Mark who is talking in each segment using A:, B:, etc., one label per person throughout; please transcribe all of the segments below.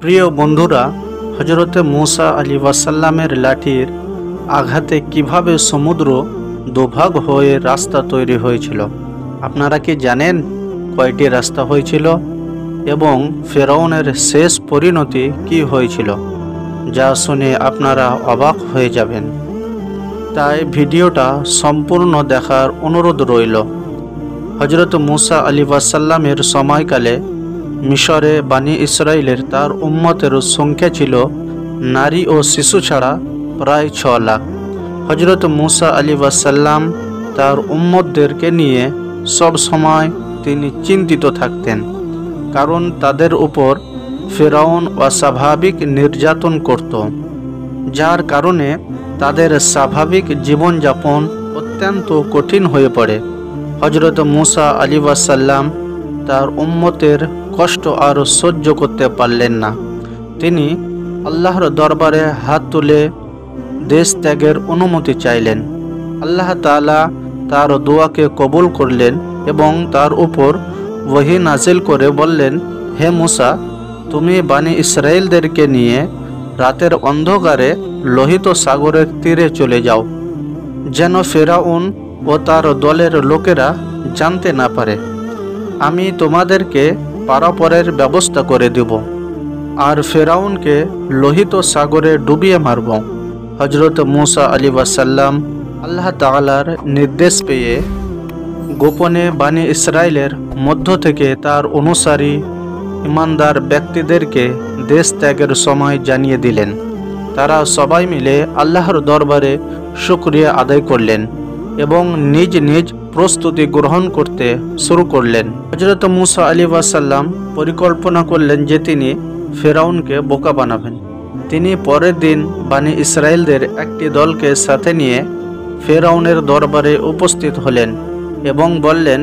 A: প্রিয় বন্ধুরা, হজরতে মুসা আলাইহিসসালামের লাঠির আঘাতে কিভাবে সমুদ্র দুভাগ হয়ে রাস্তা তৈরি হয়েছিল? আপনারা কি জানেন কয়টি রাস্তা হয়েছিল এবং ফেরাউনের শেষ পরিণতি কি হয়েছিল? যা শুনে আপনারা অবাক হয়ে যাবেন। তাই ভিডিওটা সম্পূর্ণ দেখার অনুরোধ রইল। হজরত মুসা আলাইহিসসালামের সময়কালে মিশরে বানি ইসরাইলের তার উম্মতের সংখ্যা ছিল নারী ও শিশু ছাড়া প্রায় 6 লাখ। হজরত মুসা আলাইহিসসালাম তার উম্মতদেরকে নিয়ে সব সময় তিনি চিন্তিত থাকতেন, কারণ তাদের উপর ফেরাউন অস্বাভাবিক নির্যাতন করত, যার কারণে তাদের স্বাভাবিক জীবনযাপন অত্যন্ত কঠিন হয়ে পড়ে। হজরত মুসা আলাইহিসসালাম তার উম্মতের কষ্ট আর সহ্য করতে পারলেন না। তিনি আল্লাহর দরবারে হাত তুলে দেশ ত্যাগের অনুমতি চাইলেন। আল্লাহ তাআলা তার দোয়াকে কবুল করলেন এবং তার উপর ওহী নাজিল করে বললেন, হে মুসা, তুমি বানি ইসরায়েলদেরকে নিয়ে রাতের অন্ধকারে লোহিত সাগরের তীরে চলে যাও, যেন ফেরাউন ও তার দলের লোকেরা জানতে না পারে। আমি তোমাদেরকে পারাপারের ব্যবস্থা করে দেব আর ফেরাউনকে লোহিত সাগরে ডুবিয়ে মারব। হজরত মুসা আলাইহিসসালাম আল্লাহ তাআলার নির্দেশ পেয়ে গোপনে বানি ইসরায়েলের মধ্য থেকে তার অনুসারী ইমানদার ব্যক্তিদেরকে দেশ ত্যাগের সময় জানিয়ে দিলেন। তারা সবাই মিলে আল্লাহর দরবারে শুকরিয়া আদায় করলেন এবং নিজ নিজ প্রস্তুতি গ্রহণ করতে শুরু করলেন। হজরত মুসা আলাইহিসসালাম পরিকল্পনা করলেন যে তিনি ফেরাউনকে বোকা বানাবেন। তিনি পরের দিন বানি ইসরায়েলদের একটি দলকে সাথে নিয়ে ফেরাউনের দরবারে উপস্থিত হলেন এবং বললেন,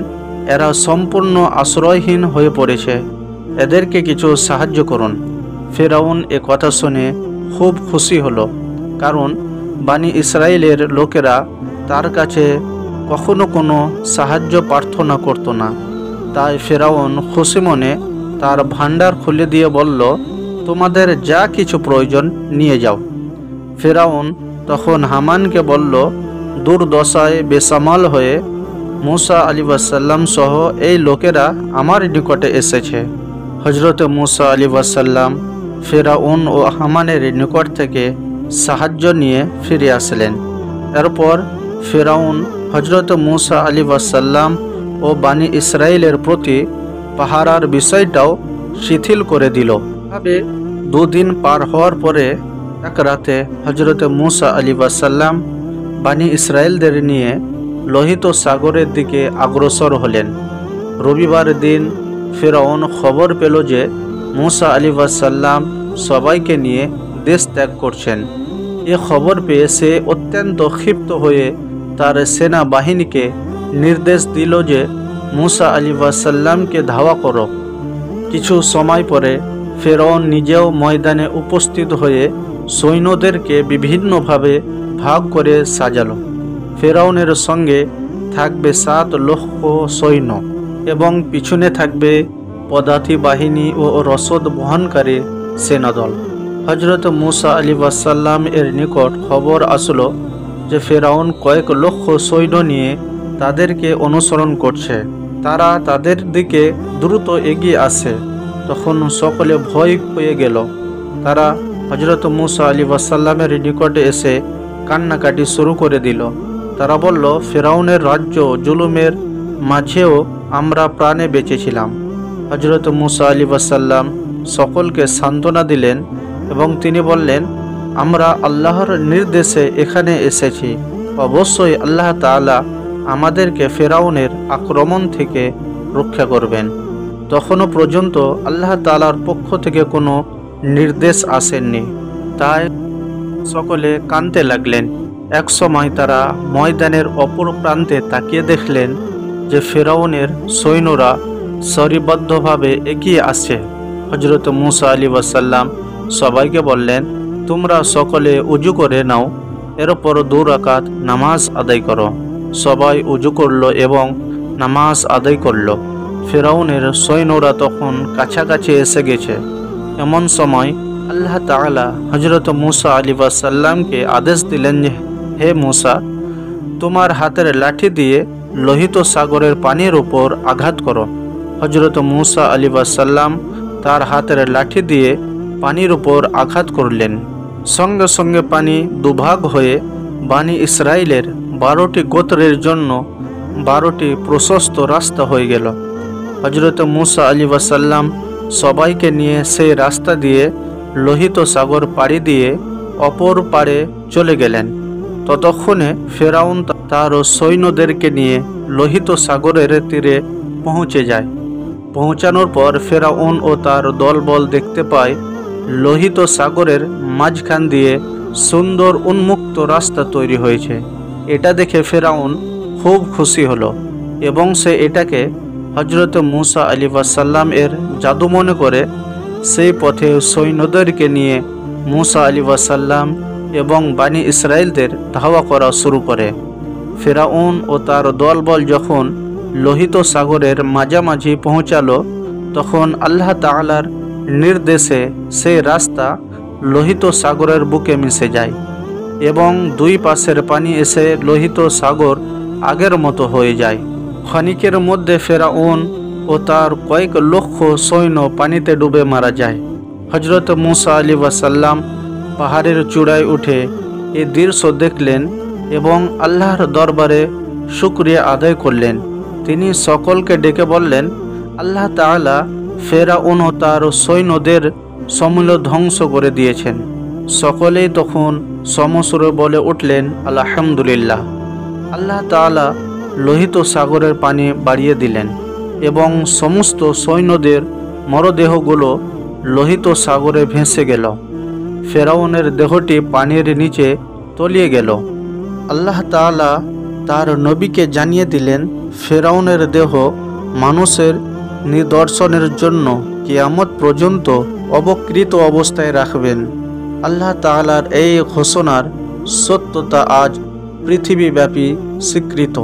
A: এরা সম্পূর্ণ আশ্রয়হীন হয়ে পড়েছে, এদেরকে কিছু সাহায্য করুন। ফেরাউন এ কথা শুনে খুব খুশি হলো, কারণ বানি ইসরায়েলের লোকেরা তার কাছে কখনো কোনো সাহায্য প্রার্থনা করত না। তাই ফেরাউন খুশি মনে তার ভান্ডার খুলে দিয়ে বলল, তোমাদের যা কিছু প্রয়োজন নিয়ে যাও। ফেরাউন তখন হামানকে বলল, দুর্দশায় বেসামাল হয়ে মুসা আলাইহিসসালাম সহ এই লোকেরা আমার নিকটে এসেছে। হজরত মুসা আলাইহিসসালাম ফেরাউন ও হামানের নিকট থেকে সাহায্য নিয়ে ফিরে আসলেন। এরপর ফেরাউন হজরত মুসা আলাইহিসসালাম ও বানি ইসরায়েলের প্রতি পাহারার বিষয়টাও শিথিল করে দিল। ভাবে 2 দিন পার হওয়ার পরে এক রাতে হজরত মুসা আলাইহিসসালাম বানি ইসরায়েলদের নিয়ে লোহিত সাগরের দিকে অগ্রসর হলেন। রবিবার দিন ফেরাউন খবর পেল যে মুসা আলাইহিসসালাম সবাইকে নিয়ে দেশ ত্যাগ করছেন। এ খবর পেয়ে সে অত্যন্ত ক্ষিপ্ত হয়ে তার সেনা বাহিনীকে নির্দেশ দিল যে মুসা আলাইহিসসালামকে ধাওয়া করো। কিছু সময় পরে ফেরাউন নিজেও ময়দানে উপস্থিত হয়ে সৈন্যদেরকে বিভিন্নভাবে ভাগ করে সাজালো। ফেরাউনের সঙ্গে থাকবে 7 লক্ষ সৈন্য এবং পিছনে থাকবে পদাতি বাহিনী ও রসদ বহনকারী সেনাদল। হজরত মুসা আলাইহিসসালাম এর নিকট খবর আসলো যে ফেরাউন কয়েক লক্ষ সৈন্য নিয়ে তাদেরকে অনুসরণ করছে। তারা তাদের দিকে দ্রুত এগিয়ে আসে। তখন সকলে ভয় পেয়ে গেল। তারা হজরত মুসা আলাইহিসসালামের নিকটে এসে কান্নাকাটি শুরু করে দিল। তারা বলল, ফেরাউনের রাজ্য জুলুমের মাঝেও আমরা প্রাণে বেঁচেছিলাম। হজরত মুসা আলাইহিসসালাম সকলকে সান্ত্বনা দিলেন এবং তিনি বললেন, আমরা আল্লাহর নির্দেশে এখানে এসেছি। অবশ্যই আল্লাহ তাআলা আমাদেরকে ফেরাউনের আক্রমণ থেকে রক্ষা করবেন। তখনও পর্যন্ত আল্লাহ তাআলার পক্ষ থেকে কোনো নির্দেশ আসেননি। তাই সকলে কাঁদতে লাগলেন। এক সময় তারা ময়দানের অপর প্রান্তে তাকিয়ে দেখলেন যে ফেরাউনের সৈন্যরা সারিবদ্ধভাবে এগিয়ে আসছে। হজরত মুসা আলাইহিসসালাম সবাইকে বললেন, তোমরা সকলে উজু করে নাও, এরপর 2 রাকাত নামাজ আদায় করো। সবাই উজু করল এবং নামাজ আদায় করল। ফেরাউনের সৈন্যরা তখন কাছাকাছি এসে গেছে এমন সময় আল্লাহ তাআলা হযরত মূসা আলাইহিসসালামকে আদেশ দিলেন যে, হে মূসা, তোমার হাতের লাঠি দিয়ে লোহিত সাগরের পানির উপর আঘাত করো। হযরত মূসা আলাইহিসসালাম তার হাতের লাঠি দিয়ে পানির উপর আঘাত করলেন। সঙ্গে সঙ্গে পানি দুভাগ হয়ে বনী ইসরাইলের 12টি গোত্রের জন্য 12টি প্রশস্ত রাস্তা হয়ে গেল। হযরত মূসা আলাইহিসসালাম সবাইকে নিয়ে সেই রাস্তা দিয়ে লোহিত সাগর পাড়ি দিয়ে অপর পাড়ে চলে গেলেন। ততক্ষণে ফেরাউন তার সৈন্যদেরকে নিয়ে লোহিত সাগরের তীরে পৌঁছে যায়। পৌঁছানোর পর ফেরাউন ও তার দলবল দেখতে পায় লোহিত সাগরের মাঝখান দিয়ে সুন্দর উন্মুক্ত রাস্তা তৈরি হয়েছে। এটা দেখে ফেরাউন খুব খুশি হলো এবং সে এটাকে হযরত মূসা আলাইহিসসালাম এর জাদু মনে করে সেই পথে সৈন্যদেরকে নিয়ে মূসা আলাইহিসসালাম এবং বনী ইসরাইলদের ধাওয়া করা শুরু করে। ফেরাউন ও তার দলবল যখন লোহিত সাগরের মাঝামাঝি পৌঁছালো, তখন আল্লাহ তাআলার নির্দেশে সেই রাস্তা লোহিত সাগরের বুকে মিশে যায় এবং দুই পাশের পানি এসে লোহিত সাগর আগের মতো হয়ে যায়। ক্ষণিকের মধ্যে ফেরাউন ও তার কয়েক লক্ষ সৈন্য পানিতে ডুবে মারা যায়। হযরত মূসা আলাইহিসসালাম পাহাড়ের চূড়ায় উঠে এই দৃশ্য দেখলেন এবং আল্লাহর দরবারে শুকরিয়া আদায় করলেন। তিনি সকলকে ডেকে বললেন, আল্লাহ তাআলা ফেরাউন ও তার সৈন্যদের সমূলে ধ্বংস করে দিয়েছেন। সকলেই তখন সমসুরে বলে উঠলেন, আলহামদুলিল্লাহ। আল্লাহ তাআলা লোহিত সাগরের পানি বাড়িয়ে দিলেন এবং সমস্ত সৈন্যদের মরদেহগুলো লোহিত সাগরে ভেসে গেল। ফেরাউনের দেহটি পানির নিচে তলিয়ে গেল। আল্লাহ তাআলা তার নবীকে জানিয়ে দিলেন, ফেরাউনের দেহ মানুষের নিদর্শনের জন্য কিয়ামত পর্যন্ত অবকৃত অবস্থায় রাখবেন। আল্লাহ তাআলার এই ঘোষণার সত্যতা আজ পৃথিবীব্যাপী স্বীকৃত।